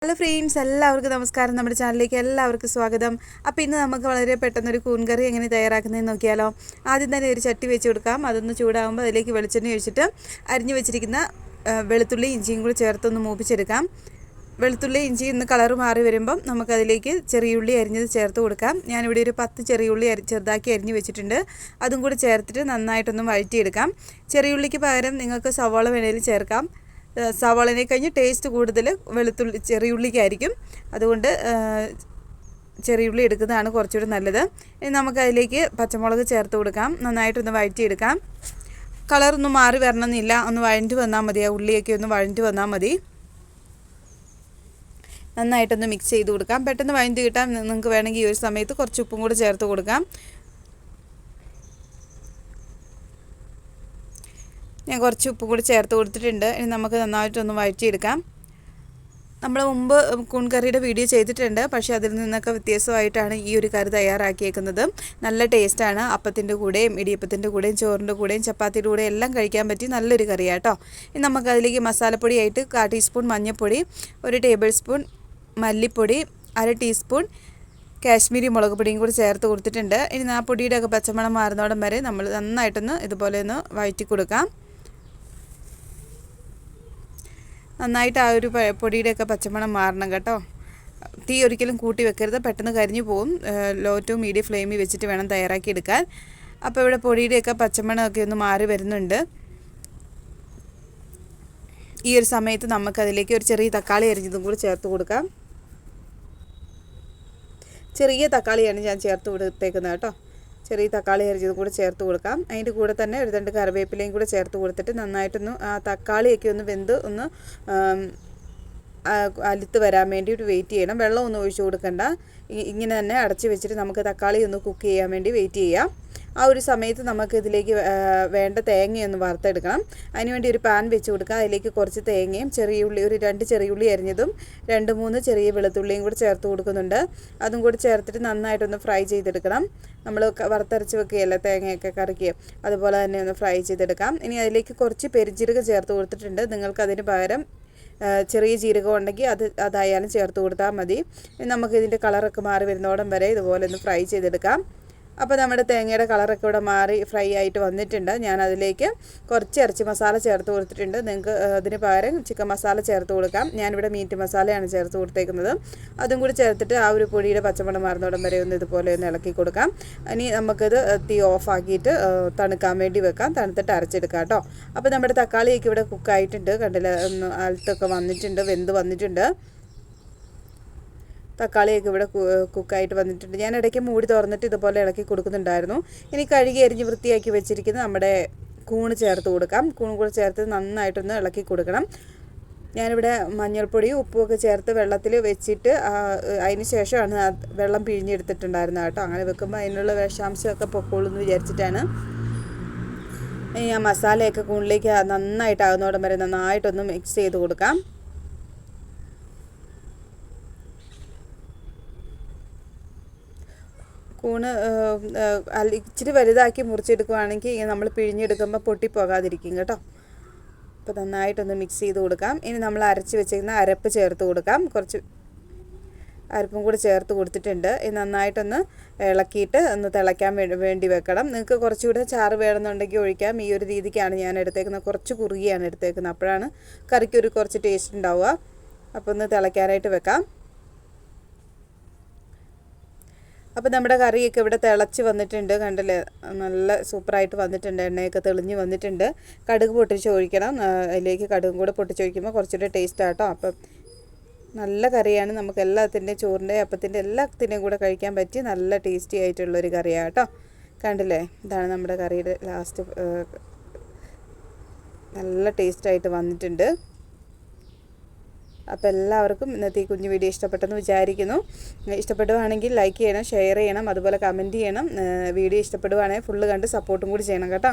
Hello friends, എല്ലാവർക്കും നമസ്കാരം. നമ്മുടെ ചാനലിലേക്ക് എല്ലാവർക്കും സ്വാഗതം. അപ്പോൾ ഇന്ന് നമുക്ക് വളരെ പെട്ടെന്നൊരു കൂൺ കറി എങ്ങനെ തയ്യാറാക്കുന്നതെന്ന് നോക്കിയാലോ. ആദ്യം തന്നെ ഒരു ചട്ടി വെച്ച് കൊടുക്കാം. അതൊന്ന് ചൂടാകുമ്പോൾ അതിലേക്ക് വെളിച്ചെണ്ണ ഒഴിച്ചിട്ട് അരിഞ്ഞു വെച്ചിരിക്കുന്ന വെളുത്തുള്ളി ഇഞ്ചിയും കൂടി ചേർത്തൊന്ന് മൂപ്പിച്ചെടുക്കാം. വെളുത്തുള്ളി ഇഞ്ചി ഇന്ന് കളറ് മാറി വരുമ്പം നമുക്കതിലേക്ക് ചെറിയുള്ളി അരിഞ്ഞത് ചേർത്ത് കൊടുക്കാം. ഞാനിവിടെ ഒരു 10 ചെറിയുള്ളി ചെറുതാക്കി അരിഞ്ഞ് വെച്ചിട്ടുണ്ട്. അതും കൂടി ചേർത്തിട്ട് നന്നായിട്ടൊന്ന് വഴറ്റിയെടുക്കാം. ചെറിയുള്ളിക്ക് പകരം നിങ്ങൾക്ക് സവാള വേണേലും ചേർക്കാം. സവാളനെ കഴിഞ്ഞ് ടേസ്റ്റ് കൂടുതൽ ചെറിയുള്ളിക്കായിരിക്കും. അതുകൊണ്ട് ചെറിയുള്ളി എടുക്കുന്നതാണ് കുറച്ചുകൂടി നല്ലത്. ഇനി നമുക്കതിലേക്ക് പച്ചമുളക് ചേർത്ത് കൊടുക്കാം. നന്നായിട്ടൊന്ന് വഴറ്റിയെടുക്കാം. കളറൊന്നും മാറി വരണമെന്നില്ല, ഒന്ന് വഴഞ്ഞു വന്നാൽ മതി. ആ ഉള്ളിയൊക്കെ ഒന്ന് വഴഞ്ഞു വന്നാൽ മതി. നന്നായിട്ടൊന്ന് മിക്സ് ചെയ്ത് കൊടുക്കാം. പെട്ടെന്ന് വഴഞ്ഞു കിട്ടാൻ നിങ്ങൾക്ക് വേണമെങ്കിൽ ഈ ഒരു സമയത്ത് കുറച്ച് ഉപ്പും കൂടി ചേർത്ത് കൊടുക്കാം. ഞാൻ കുറച്ച് ഉപ്പ് കൂടി ചേർത്ത് കൊടുത്തിട്ടുണ്ട്. ഇനി നമുക്ക് നന്നായിട്ടൊന്ന് വഴറ്റിയെടുക്കാം. നമ്മൾ മുമ്പ് കൂൺ കറിയുടെ വീഡിയോ ചെയ്തിട്ടുണ്ട്, പക്ഷേ അതിൽ നിന്നൊക്കെ വ്യത്യസ്തമായിട്ടാണ് ഈ ഒരു കറി തയ്യാറാക്കിയേക്കുന്നത്. നല്ല ടേസ്റ്റാണ്. അപ്പത്തിൻ്റെ കൂടെയും ഇടിയപ്പത്തിൻ്റെ കൂടെയും ചോറിൻ്റെ കൂടെയും ചപ്പാത്തിയുടെ കൂടെയും എല്ലാം കഴിക്കാൻ പറ്റി നല്ലൊരു കറിയാണ് കേട്ടോ. ഇനി നമുക്കതിലേക്ക് മസാലപ്പൊടിയായിട്ട് 1/4 ടീസ്പൂൺ മഞ്ഞൾപ്പൊടി, 1 ടേബിൾ സ്പൂൺ മല്ലിപ്പൊടി, 1/2 ടീസ്പൂൺ കാശ്മീരി മുളക് പൊടിയും കൂടി ചേർത്ത് കൊടുത്തിട്ടുണ്ട്. ഇനി ആ പൊടിയുടെയൊക്കെ പച്ചമണം മാറുന്നോടം വരെ നമ്മൾ നന്നായിട്ടൊന്ന് ഇതുപോലെ ഒന്ന് വഴറ്റി കൊടുക്കാം. നന്നായിട്ട് ആ ഒരു പൊടിയുടെയൊക്കെ പച്ചമണം മാറണം കേട്ടോ. തീ ഒരിക്കലും കൂട്ടി വെക്കരുത്, പെട്ടെന്ന് കരിഞ്ഞു പോകും. ലോ ടു മീഡിയം ഫ്ലെയിമിൽ വെച്ചിട്ട് വേണം തയ്യാറാക്കി എടുക്കാൻ. അപ്പോൾ ഇവിടെ പൊടിയുടെയൊക്കെ പച്ചമണമൊക്കെ ഒന്ന് മാറി വരുന്നുണ്ട്. ഈ ഒരു സമയത്ത് നമുക്കതിലേക്ക് ഒരു ചെറിയ തക്കാളി അരിഞ്ഞതും കൂടി ചേർത്ത് കൊടുക്കാം. ചെറിയ തക്കാളിയാണ് ഞാൻ ചേർത്ത് കൊടുത്തേക്കുന്നത് കേട്ടോ. ചെറിയ തക്കാളി അരിഞ്ഞതും കൂടെ ചേർത്ത് കൊടുക്കാം. അതിൻ്റെ കൂടെ തന്നെ ഒരു 2 കറിവേപ്പിലയും കൂടെ ചേർത്ത് കൊടുത്തിട്ട് നന്നായിട്ടൊന്ന് ആ തക്കാളിയൊക്കെ ഒന്ന് വെന്ത് ഒന്ന് അലുത്ത് വരാൻ വേണ്ടി വെയിറ്റ് ചെയ്യണം. വെള്ളമൊന്നും ഒഴിച്ചു കൊടുക്കണ്ട. ഇങ്ങനെ തന്നെ അടച്ച് വെച്ചിട്ട് നമുക്ക് തക്കാളി ഒന്ന് കുക്ക് ചെയ്യാൻ വേണ്ടി വെയിറ്റ് ചെയ്യാം. ആ ഒരു സമയത്ത് നമുക്ക് ഇതിലേക്ക് വേണ്ട തേങ്ങയൊന്ന് വറുത്തെടുക്കണം. അതിനുവേണ്ടി ഒരു പാൻ വെച്ച് കൊടുക്കുക. അതിലേക്ക് കുറച്ച് തേങ്ങയും ചെറിയുള്ളി, ഒരു 2 ചെറിയുള്ളി അരിഞ്ഞതും 2-3 ചെറിയ വെളുത്തുള്ളിയും കൂടി ചേർത്ത് കൊടുക്കുന്നുണ്ട്. അതും കൂടി ചേർത്തിട്ട് നന്നായിട്ടൊന്ന് ഫ്രൈ ചെയ്തെടുക്കണം. നമ്മൾ വറുത്തരച്ച് വെക്കുകയല്ലേ തേങ്ങയൊക്കെ കറിക്ക്, അതുപോലെ തന്നെ ഒന്ന് ഫ്രൈ ചെയ്തെടുക്കാം. ഇനി അതിലേക്ക് കുറച്ച് പെരുംജീരകം ചേർത്ത് കൊടുത്തിട്ടുണ്ട്. നിങ്ങൾക്കതിന് പകരം ചെറിയ ജീരകം ഉണ്ടെങ്കിൽ അതായാലും ചേർത്ത് കൊടുത്താൽ മതി. നമുക്കിതിൻ്റെ കളറൊക്കെ മാറി വരുന്നോടം വരെ ഇതുപോലെ ഒന്ന് ഫ്രൈ ചെയ്തെടുക്കാം. അപ്പോൾ നമ്മുടെ തേങ്ങയുടെ കളറൊക്കെ ഇവിടെ മാറി ഫ്രൈ ആയിട്ട് വന്നിട്ടുണ്ട്. ഞാൻ അതിലേക്ക് കുറച്ച് ഇറച്ചി മസാല ചേർത്ത് കൊടുത്തിട്ടുണ്ട്. നിങ്ങൾക്ക് അതിന് പകരം ചിക്കൻ മസാല ചേർത്ത് കൊടുക്കാം. ഞാനിവിടെ മീറ്റ് മസാലയാണ് ചേർത്ത് കൊടുത്തേക്കുന്നത്. അതും കൂടി ചേർത്തിട്ട് ആ ഒരു പൊടിയുടെ പച്ചമണം മാറുന്നോടം വരെ ഒന്ന് ഇതുപോലെ ഒന്ന് ഇളക്കി കൊടുക്കാം. ഇനി നമുക്കിത് തീ ഓഫാക്കിയിട്ട് തണുക്കാൻ വേണ്ടി വെക്കാം. തണുത്തിട്ട് അരച്ചെടുക്കാം കേട്ടോ. അപ്പോൾ നമ്മുടെ തക്കാളിയൊക്കെ ഇവിടെ കുക്കായിട്ടുണ്ട്. കണ്ടില്ല, ഒന്ന് അലത്തൊക്കെ വന്നിട്ടുണ്ട്, വെന്ത് വന്നിട്ടുണ്ട്. തക്കാളിയൊക്കെ ഇവിടെ കുക്കായിട്ട് വന്നിട്ടുണ്ട്. ഞാൻ ഇടയ്ക്ക് മൂടി തുറന്നിട്ട് ഇതുപോലെ ഇളക്കി കൊടുക്കുന്നുണ്ടായിരുന്നു. ഇനി കഴുകി അരിഞ്ഞ് വൃത്തിയാക്കി വെച്ചിരിക്കുന്ന നമ്മുടെ കൂണ് ചേർത്ത് കൊടുക്കാം. കൂൺ കൂടെ ചേർത്ത് നന്നായിട്ടൊന്ന് ഇളക്കി കൊടുക്കണം. ഞാനിവിടെ മഞ്ഞൾപ്പൊടിയും ഉപ്പുമൊക്കെ ചേർത്ത് വെള്ളത്തിൽ വെച്ചിട്ട് അതിന് ശേഷമാണ് വെള്ളം പിഴിഞ്ഞെടുത്തിട്ടുണ്ടായിരുന്നത് കേട്ടോ. അങ്ങനെ വെക്കുമ്പോൾ അതിനുള്ള വിഷാംശമൊക്കെ പൊക്കോളൂ എന്ന് വിചാരിച്ചിട്ടാണ്. ഇനി ആ മസാലയൊക്കെ കൂണിലേക്ക് നന്നായിട്ടാകുന്നോടം വരെ നന്നായിട്ടൊന്ന് മിക്സ് ചെയ്ത് കൊടുക്കാം. കൂണ് ഇച്ചിരി വലുതാക്കി മുറിച്ചെടുക്കുകയാണെങ്കിൽ നമ്മൾ പിഴിഞ്ഞെടുക്കുമ്പോൾ പൊട്ടിപ്പോകാതിരിക്കും കേട്ടോ. അപ്പോൾ നന്നായിട്ടൊന്ന് മിക്സ് ചെയ്ത് കൊടുക്കാം. ഇനി നമ്മൾ അരച്ച് വെച്ചിരിക്കുന്ന അരപ്പ് ചേർത്ത് കൊടുക്കാം. കുറച്ച് അരപ്പും കൂടി ചേർത്ത് കൊടുത്തിട്ടുണ്ട്. ഇത് നന്നായിട്ടൊന്ന് ഇളക്കിയിട്ട് ഒന്ന് തിളയ്ക്കാൻ വേണ്ടി വെക്കണം. നിങ്ങൾക്ക് കുറച്ചുകൂടെ ചാറ് വേണമെന്നുണ്ടെങ്കിൽ ഒഴിക്കാം. ഈ ഒരു രീതിക്കാണ് ഞാൻ എടുത്തേക്കുന്നത്. കുറച്ച് കുറുകിയാണ് എടുത്തേക്കുന്നത്. അപ്പോഴാണ് കറിക്കൊരു കുറച്ച് ടേസ്റ്റ് ഉണ്ടാവുക. അപ്പോൾ ഒന്ന് തിളയ്ക്കാനായിട്ട് വെക്കാം. അപ്പോൾ നമ്മുടെ കറിയൊക്കെ ഇവിടെ തിളച്ച് വന്നിട്ടുണ്ട്. കണ്ടില്ലേ, നല്ല സൂപ്പറായിട്ട് വന്നിട്ടുണ്ട്. എണ്ണയൊക്കെ തെളിഞ്ഞ് വന്നിട്ടുണ്ട്. കടുക് പൊട്ടിച്ച് ഒഴിക്കണം. അതിലേക്ക് കടുകും കൂടെ പൊട്ടിച്ച് ഒഴിക്കുമ്പോൾ കുറച്ചുകൂടെ ടേസ്റ്റ് ആട്ടോ. അപ്പം നല്ല കറിയാണ്. നമുക്ക് എല്ലാത്തിൻ്റെയും ചോറിൻ്റെ അപ്പത്തിൻ്റെ എല്ലാത്തിൻ്റെയും കൂടെ കഴിക്കാൻ പറ്റി നല്ല ടേസ്റ്റി ആയിട്ടുള്ളൊരു കറിയാണ് കേട്ടോ. കണ്ടില്ലേ, ഇതാണ് നമ്മുടെ കറിയുടെ ലാസ്റ്റ്. നല്ല ടേസ്റ്റായിട്ട് വന്നിട്ടുണ്ട്. അപ്പോൾ എല്ലാവർക്കും ഇന്നത്തെ ഈ കുഞ്ഞു വീഡിയോ ഇഷ്ടപ്പെട്ടെന്ന് വിചാരിക്കുന്നു. ഇഷ്ടപ്പെടുവാണെങ്കിൽ ലൈക്ക് ചെയ്യണം, ഷെയർ ചെയ്യണം, അതുപോലെ കമൻറ്റ് ചെയ്യണം. വീഡിയോ ഇഷ്ടപ്പെടുവാണെങ്കിൽ ഫുള്ള് കണ്ട് സപ്പോർട്ടും കൂടി ചെയ്യണം കേട്ടോ.